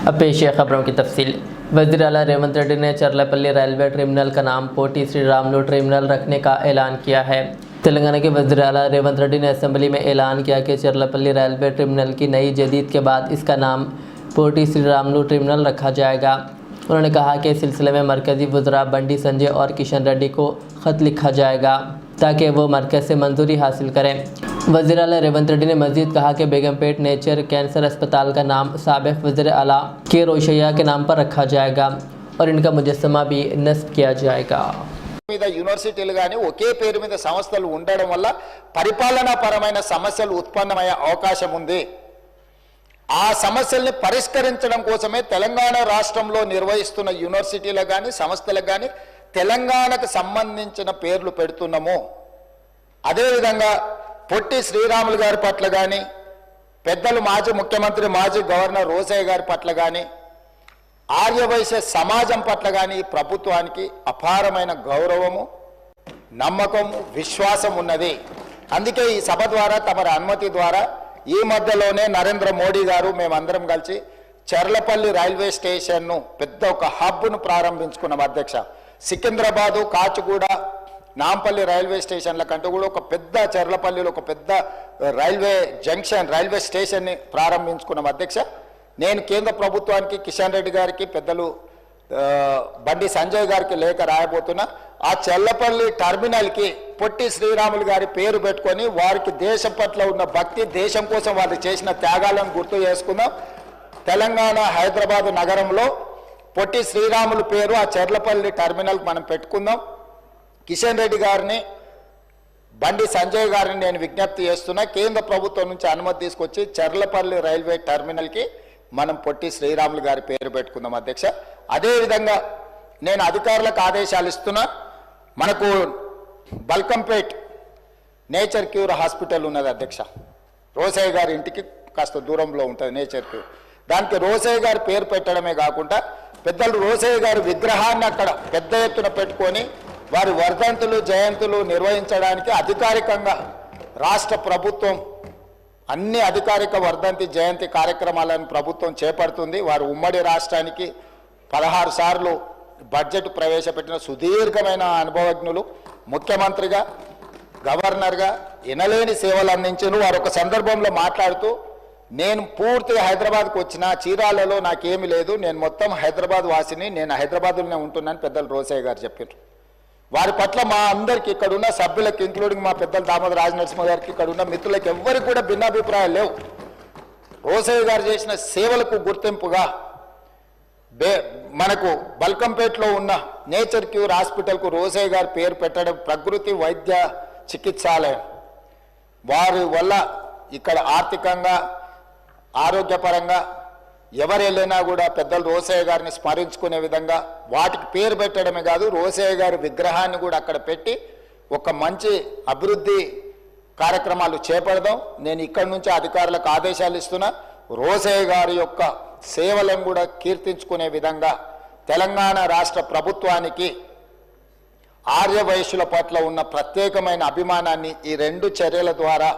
अब पेश है खबरों की तफसील। वज़ीर आला रेवंत रेड्डी ने चरलापल्ली रेलवे टर्मिनल का नाम पोटी श्रीरामुलु टर्मिनल रखने का ऐलान किया है। तेलंगाना के वज़ीर आला रेवंत रेड्डी ने असेंबली में ऐलान किया कि चरलापल्ली रेलवे टर्मिनल की नई जदीद के बाद इसका नाम पोटी श्रीरामुलु टर्मिनल रखा जाएगा। उन्होंने कहा कि इस सिलसिले में मरकज़ी वज़रा बंडी संजय और किशन रेड्डी को ख़त लिखा जाएगा ताकि वो मरकज़ से मंजूरी हासिल करें। वज़ीर आला रेवंत रेड्डी ने मज़ीद कहा कि बेगमपेट नेचर कैंसर अस्पताल का नाम साबिक़ वज़ीर आला के रोशैया के नाम पर रखा जाएगा और इनका मुजस्समा भी नस्ब किया जाएगा। యూనివర్సిటీలు గాని ఒకే పేరు మీద సంస్థలు ఉండడం వల్ల పరిపాలనాపరమైన సమస్యలు ఉత్పన్నమయ్యే అవకాశం ఉంది. ఆ సమస్యల్ని పరిష్కరించడం కోసమే తెలంగాణ రాష్ట్రంలో నిర్వహిస్తున్న యూనివర్సిటీలకు గాని సంస్థలకు గాని తెలంగాణకు సంబంధించిన పేర్లు పెడుతున్నాము. అదే విధంగా పొట్టి శ్రీరాములు గారి పట్ల గాని పెద్దలు మాజీ ముఖ్యమంత్రి మాజీ గవర్నర్ రోసయ్య గారి పట్ల గాని ఆర్యవైశ్య సమాజం పట్ల గాని ప్రభుత్వానికి అపారమైన గౌరవము నమ్మకము విశ్వాసం ఉన్నది. అందుకే ఈ సభ ద్వారా తమరి అనుమతి ద్వారా ఈ మధ్యలోనే నరేంద్ర మోడీ గారు మేమందరం కలిసి చర్లపల్లి రైల్వే స్టేషన్ను పెద్ద ఒక హబ్ను ప్రారంభించుకున్నాం అధ్యక్ష. సికింద్రాబాదు కాచిగూడ నాంపల్లి రైల్వే స్టేషన్ల కంటే కూడా ఒక పెద్ద చర్లపల్లిలో ఒక పెద్ద రైల్వే జంక్షన్ రైల్వే స్టేషన్ని ప్రారంభించుకున్నాం అధ్యక్ష. నేను కేంద్ర ప్రభుత్వానికి కిషన్ రెడ్డి గారికి పెద్దలు బండి సంజయ్ గారికి లేఖ రాయబోతున్నా. ఆ చర్లపల్లి టర్మినల్కి పొట్టి శ్రీరాములు గారి పేరు పెట్టుకొని వారికి దేశం పట్ల ఉన్న భక్తి దేశం కోసం వారు చేసిన త్యాగాలను గుర్తు చేసుకుందాం. తెలంగాణ హైదరాబాద్ నగరంలో పొట్టి శ్రీరాములు పేరు ఆ చర్లపల్లి టర్మినల్కి మనం పెట్టుకుందాం. కిషన్ రెడ్డి గారిని బండి సంజయ్ గారిని నేను విజ్ఞప్తి చేస్తున్నా, కేంద్ర ప్రభుత్వం నుంచి అనుమతి తీసుకొచ్చి చర్లపల్లి రైల్వే టర్మినల్కి మనం పొట్టి శ్రీరాములు గారి పేరు పెట్టుకుందాం అధ్యక్ష. అదేవిధంగా నేను అధికారులకు ఆదేశాలు ఇస్తున్నా. మనకు బల్కంపేట్ నేచర్ క్యూర్ హాస్పిటల్ ఉన్నది అధ్యక్ష. రోసయ్య గారి ఇంటికి కాస్త దూరంలో ఉంటుంది నేచర్ క్యూర్. దానికి రోసయ్య గారి పేరు పెట్టడమే కాకుండా పెద్దలు రోసయ్య గారి విగ్రహాన్ని అక్కడ పెద్ద ఎత్తున పెట్టుకొని వారి వర్ధంతులు జయంతులు నిర్వహించడానికి అధికారికంగా రాష్ట్ర ప్రభుత్వం అన్ని అధికారిక వర్ధంతి జయంతి కార్యక్రమాలను ప్రభుత్వం చేపడుతుంది. వారు ఉమ్మడి రాష్ట్రానికి 16 సార్లు బడ్జెట్ ప్రవేశపెట్టిన సుదీర్ఘమైన అనుభవజ్ఞులు. ముఖ్యమంత్రిగా గవర్నర్గా ఎనలేని సేవలు అందించిన వారు ఒక సందర్భంలో మాట్లాడుతూ, నేను పూర్తిగా హైదరాబాద్కు వచ్చిన చీరాలలో నాకేమీ లేదు, నేను మొత్తం హైదరాబాద్ వాసిని, నేను హైదరాబాద్లోనే ఉంటున్నాను పెద్దలు రోసయ్య గారు చెప్పారు. వారి పట్ల మా అందరికి ఇక్కడ ఉన్న సభ్యులకు ఇంక్లూడింగ్ మా పెద్దలు దామోదర రాజనరసింహ గారికి ఇక్కడ ఉన్న మిత్రులకు ఎవ్వరికి కూడా భిన్నాభిప్రాయాలు లేవు. రోసయ్య గారు చేసిన సేవలకు గుర్తింపుగా మనకు బల్కంపేటలో ఉన్న నేచర్ క్యూర్ హాస్పిటల్కు రోసయ్య గారి పేరు పెట్టడం ప్రకృతి వైద్య చికిత్సాలయం. వారి వల్ల ఇక్కడ ఆర్థికంగా ఆరోగ్యపరంగా ఎవరు వెళ్ళినా కూడా పెద్దలు రోసయ్య గారిని స్మరించుకునే విధంగా వాటికి పేరు పెట్టడమే కాదు, రోసయ్య గారి విగ్రహాన్ని కూడా అక్కడ పెట్టి ఒక మంచి అభివృద్ధి కార్యక్రమాలు చేపడదాం. నేను ఇక్కడి నుంచి అధికారులకు ఆదేశాలు ఇస్తున్నా. రోసయ్య గారి యొక్క సేవలను కూడా కీర్తించుకునే విధంగా తెలంగాణ రాష్ట్ర ప్రభుత్వానికి ఆర్య వైశ్యుల పట్ల ఉన్న ప్రత్యేకమైన అభిమానాన్ని ఈ 2 చర్యల ద్వారా